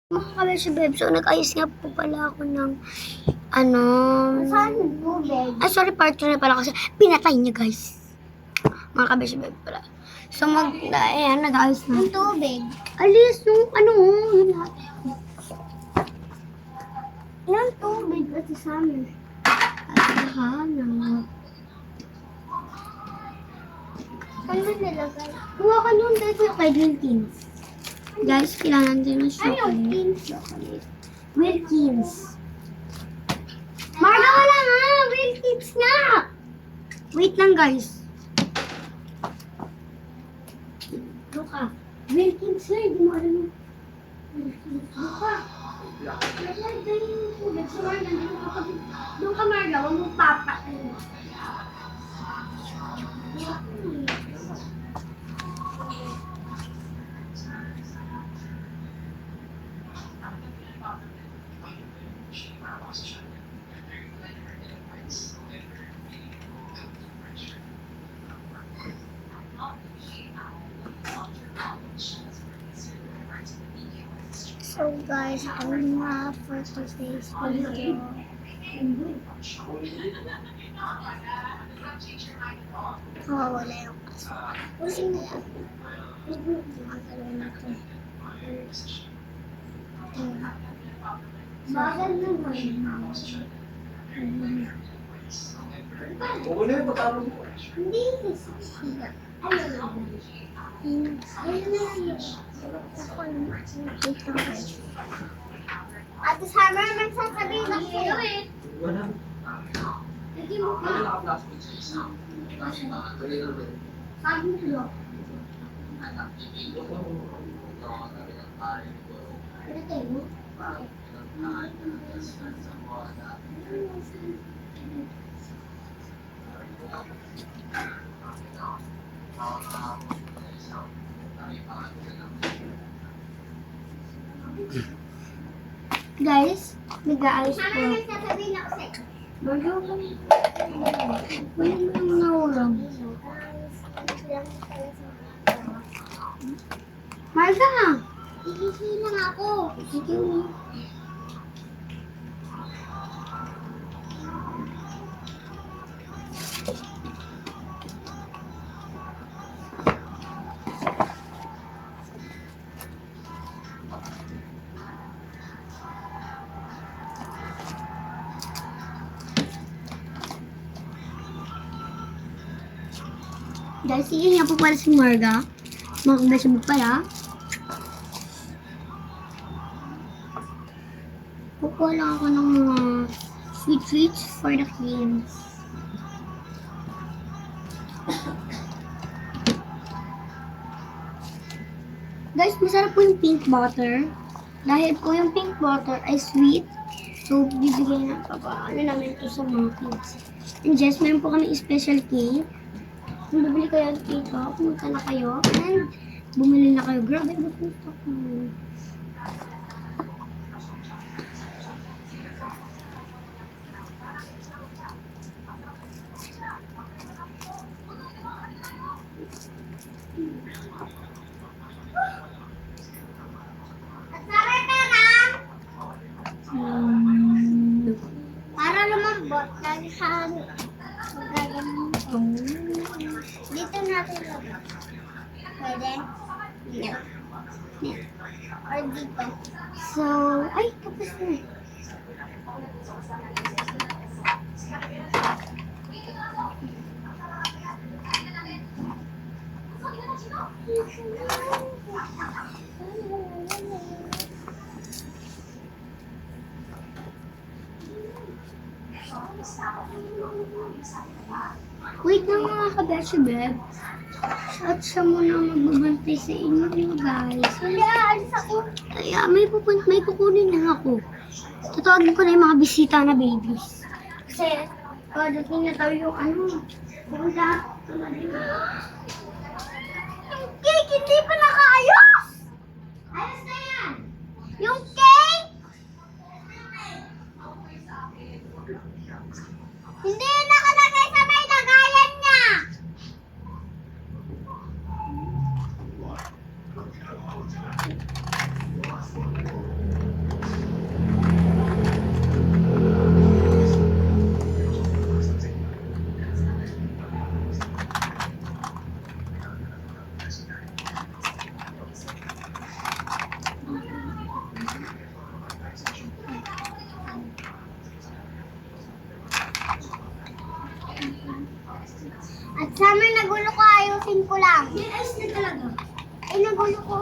Mga kabesyo babe, so nag-ayos nga po pala ako ng Saan yung tubig? ay sorry, partner na pala kasi pinatay niya guys. Mga kabesyo babe pala. So ayan, nag-ayos na. Yung tubig. Alis yung yun lahat. Yung tubig at sa amin. At hanap. Saan mo nilagay? Kuha ka nun dito yung kay Wilkins. Guys, kailangan din ng Ano yung chocolate. pink? Wilkins. Marga, wala nga! Wilkins nga! Wait lang guys. Luka. Wilkins nga, hindi mo alam yung Luka. Naglalagay yung tubig sa Marga. Doon ka Marga, huwag mo papatay. So guys, I'm for today's video. Wala yung kaso. Usin na yan. Magkakaroon na ito. Bagal naman. Hindi kasi siya. Ayun na. Ayun na yun. Ate Summer, may sasabihin ako sa'yo eh. Sige mo ka. Sabi mo sa'yo. Pinatay mo? Guys, nag-aayos po. Summer, may sasabihin ako sa'yo. Marga, wala mo nahulog. Marga! Iisip na nga ako. Sige mo. Guys, sige nga po pala si Marga. Mga kabasya mo pala. Kukuha lang ako ng mga sweet treats for the kids. Guys, masarap po yung pink butter. Dahil po yung pink butter ay sweet. So, bibigay na namin ito sa mga kids. And yes, meron po kami special cake. Kung bibili kayo dito, pumunta na kayo. And bumili na kayo. Grabe, gusto ko. At Summer, meron! Para lumambot, lagi sa gaganong. Dito natin lagay. Pwede? Yeah. Or dito. So, ay, tapos na. Wait lang mga kabesyo, babe. At siya muna ang magbabantay sa inyo, guys. Hindi, aalis ako. Ay, may kukunin na ako. Tatawagin ko na yung mga bisita na babies. Kasi, Dating na tayo yung wala. Yung cake, hindi pa nakaayos! Ayos na yan! Yung cake! Hindi nakalagay sa may lagayan niya! Summer, nagulo ko. Ayusin ko lang. May ayos na talaga. Ay, nagulo ko.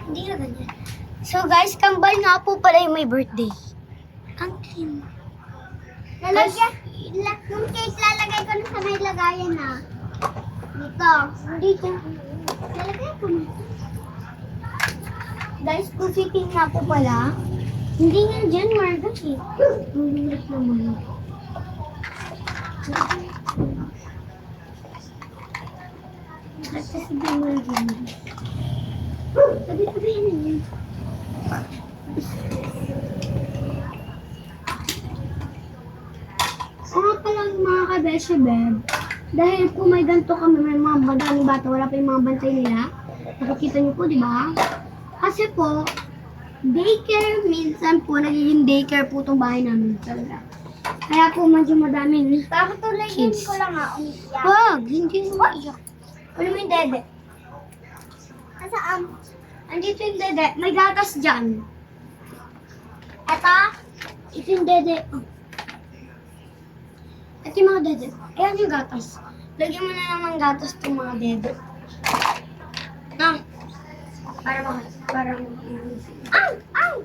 Hindi na ganyan. So guys, kambal nga po pala yung may birthday. Ang clean. Lalagyan. Yung cake lalagay ko na sa may lagayan na. Dito. Dito. Lalagay ko na. Guys, kung sitting nga po pala, hindi nga dyan margat eh. Ang hirap naman. Kasi si Bimmer din. Tabi-tabi yun. Palang mga kabesya, beb. Dahil po may ganito kami, may mga madaming bata, wala pa yung mga bantay nila. Nakikita niyo po, di ba? Kasi po, daycare, minsan po, nagiging daycare po itong bahay namin talaga. Kaya po, medyo madaming Papatuloy kids. ko lang umiiyak. Wag, hindi mo iyak. Ano mo yung dede? Nasaan? Andito yung dede. May gatas dyan. Ito? Ito yung dede. Oh. Ito yung mga dede. Ayan yung gatas. Lagyan mo na lang ng gatas itong mga dede. Na. Para Ay! Ay!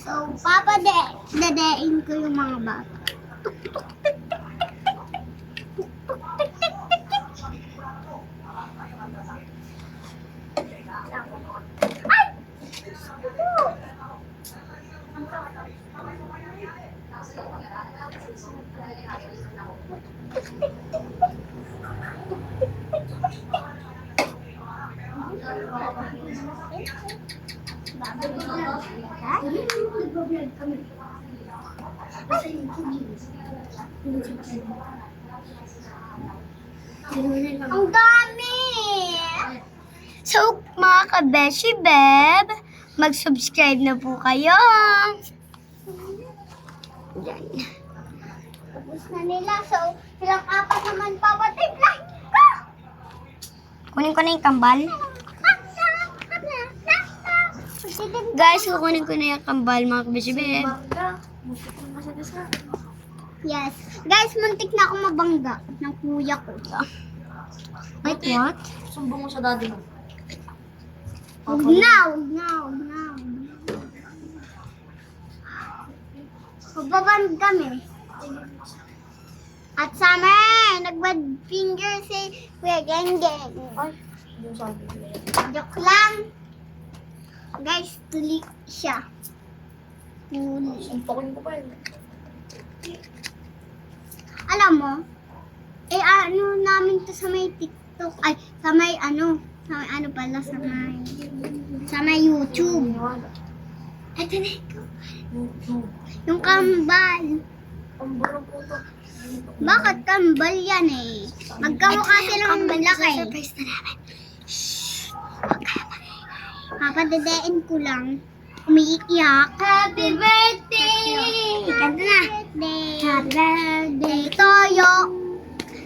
So, dadein ko yung mga bata. Ay! Ang dami! So, mga kabeshi beb, mag-subscribe na po kayo. Yan. Tapos na nila. So, silang apat naman papatid lang ko! Kunin ko na yung kambal. Guys, kukunin ko na yung kambal, mga kabeshi beb. Yes. Guys, muntik na ako mabangga ng kuya ko. Wait, what? Sumbong mo sa daddy mo. Huwag na, huwag na, huwag na. Magbaband kami. At Summer, nagbad finger si Kuya Geng Geng. Ay, yung sabi ko. Joke lang. Guys, tuli siya. Tuli. Suntokin ko pa yun. Alam mo, ano namin to sa may TikTok, ay, sa may ano pala, sa may YouTube. Ito na YouTube. yung kambal. Ang bulong po to. Bakit kambal yan eh? Magkamukha silang laki. Surprise na namin. Papadedein ko lang. Umiiyak. Happy birthday! Kanta na. Happy birthday, Toyo.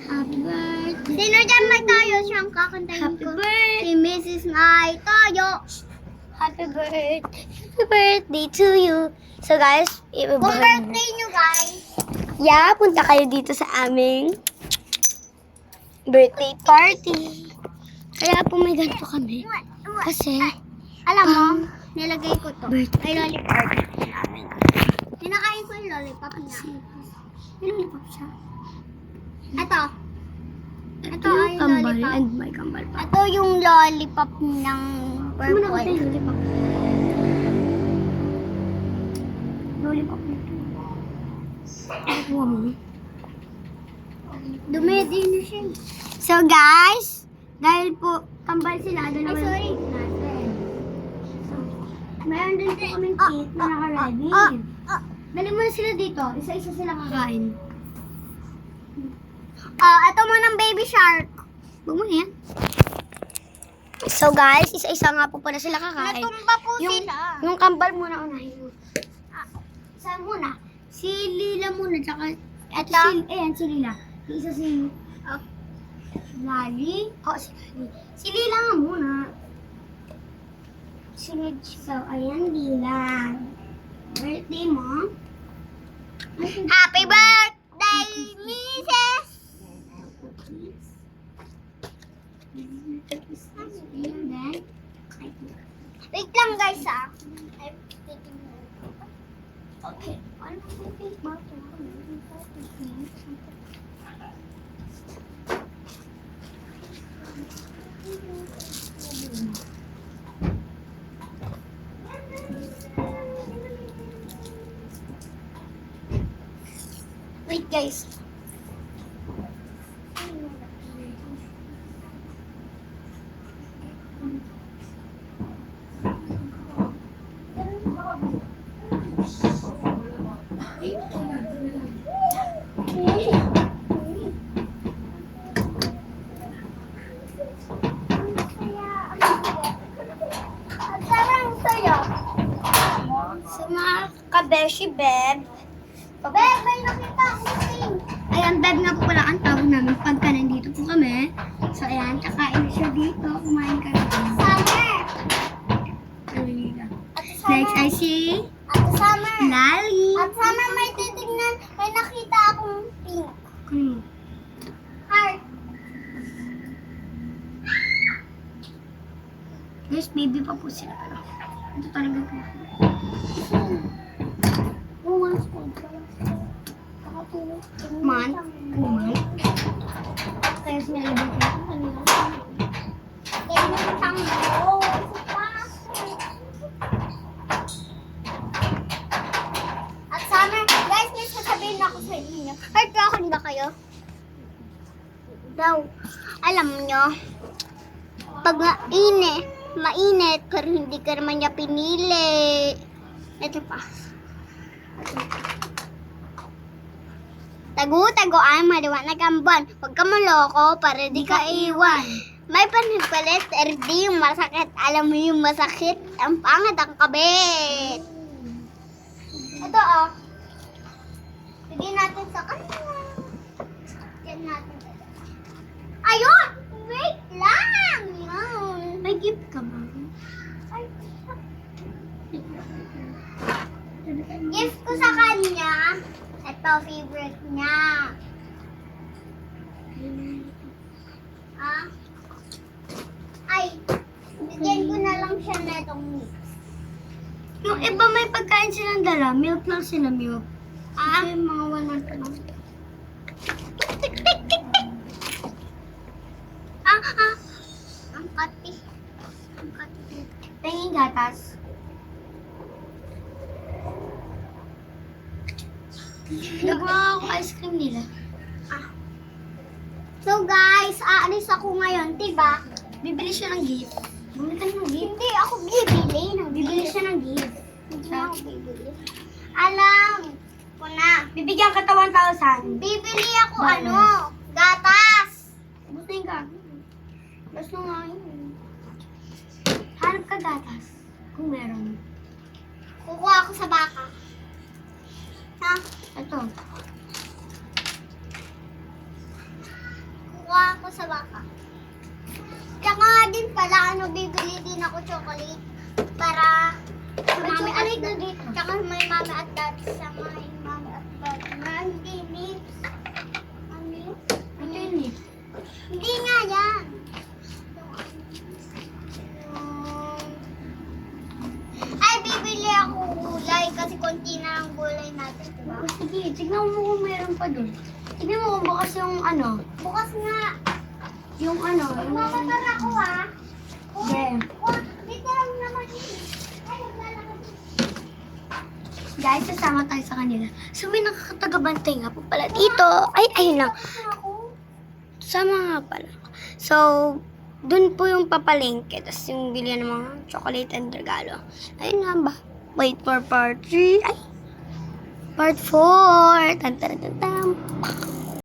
Happy birthday. Sino dyan may Toyo? Siyang kakantayin Happy ko. birthday. Si Mrs. May Toyo. Happy birthday. Happy birthday to you. So guys, Kung birthday nyo guys, yeah, punta kayo dito sa aming birthday party. Kaya po may ganito kami. Kasi, alam mo, nilagay ko to. birthday. Ay, lollipop. Kinakain ko yung lollipop niya. Nilulipop siya. Ito. Ito Yung ay kambal lollipop. and may kambal pa. Ito yung lollipop ng Saan mo nakita yung purple. lollipop? Lollipop na ito. Nakuha mo. Dumedi na siya. So guys, dahil po kambal sila, Ay, sorry. Mayroon din po kaming cake na naka-ready. Dali mo na sila dito. Isa-isa sila kakain. Ito mo ng baby shark. Huwag mo na yan. So guys, isa-isa nga po pala sila kakain. Natumba po Yung, sila. yung kambal muna unahin mo. Saan muna? Si Lila muna, tsaka... Ito si Lila. Yung isa si... Lali. Si Lali. Si Lila nga muna. Sunod siya. So, ayan, Dylan. Birthday mo? Happy birthday, Mrs. And then, Wait lang guys ah. okay. Ano yung pink bottle? Wait guys. Sarang saya. Sa mga kabeshi, Beb. Beb, may nakita akong thing. Ayan, Beb nga po pala ang tawag namin pagka nandito po kami. So, ayan, kakain siya dito. Kumain ka rin. Summer. At Next, I summer. see At summer. Lali. At summer may titignan. May nakita akong pink. Hmm. Heart. Guys, baby pa po sila. Pero, ito talaga po. Month. Month. Month. Kaya sinalabot ko ito kanina. At summer, guys, may sasabihin ako sa inyo. Heartbroken ba kayo? Daw. Alam nyo, pag mainit, pero hindi ka naman niya pinili. Ito pa. Tagu-taguan, maliwanag ang buwan. Huwag ka maloko para di ka iwan. May panagpalit, RD yung masakit. Alam mo yung masakit, ang pangit ang kabit. Ito oh. Pwede natin sa kanila. Diyan natin. Ayun! Wait lang! Yun. May gift ka ba? Ay, gift ko sa kanya. Ito, favorite niya. Ah? Ay, bigyan ko na lang siya na itong mix. Yung iba may pagkain silang dala. Milk lang sila, milk. Ah? Kasi mga 1 month lang. Tik, tik, tik, tik. Ah, ah. Ang kati. Ang kati. Tingin gatas. Nagawa ako ice cream nila. So guys, aalis ako ngayon, diba? Bibili siya ng gift. Bumili ng gift. Hindi ako bibili ng Bibili siya ng gift. Hindi ako bibili. Alam ko na. Bibigyan ka 1,000. Bibili ako Bonus. ano, gatas. Gusto yung gatas. Gusto nga yun. Hanap ka gatas. Kung meron. Kukuha ako sa baka. Ha? Ito. Kukuha ako sa baka. Tsaka din pala, bibili din ako chocolate. Para sa May mami chocolate na at dito. Tsaka may mami at dad sa may mami at dad. Na hindi nips. Ano yun? Ito yun eh. Hindi nga yan. Ay, bibili ako gulay kasi konti na lang gulay natin, diba? Oh, sige, tignan mo kung meron pa dun. Tignan mo kung bukas yung ano. Bukas nga. Yung ano. Magmamatar ako ha. Yeah. Dito lang naman yun. Ay, naglalakad. Guys, sasama tayo sa kanila. So, may nakakatagabantay nga po pala dito. Ay, ayun lang. Sama nga pala. So, dun po yung papalengke. Tapos yung bilhin ng mga chocolate and regalo. Ayun nga ba? Wait for part 3. Ay! Part 4. Tan tan tan tan.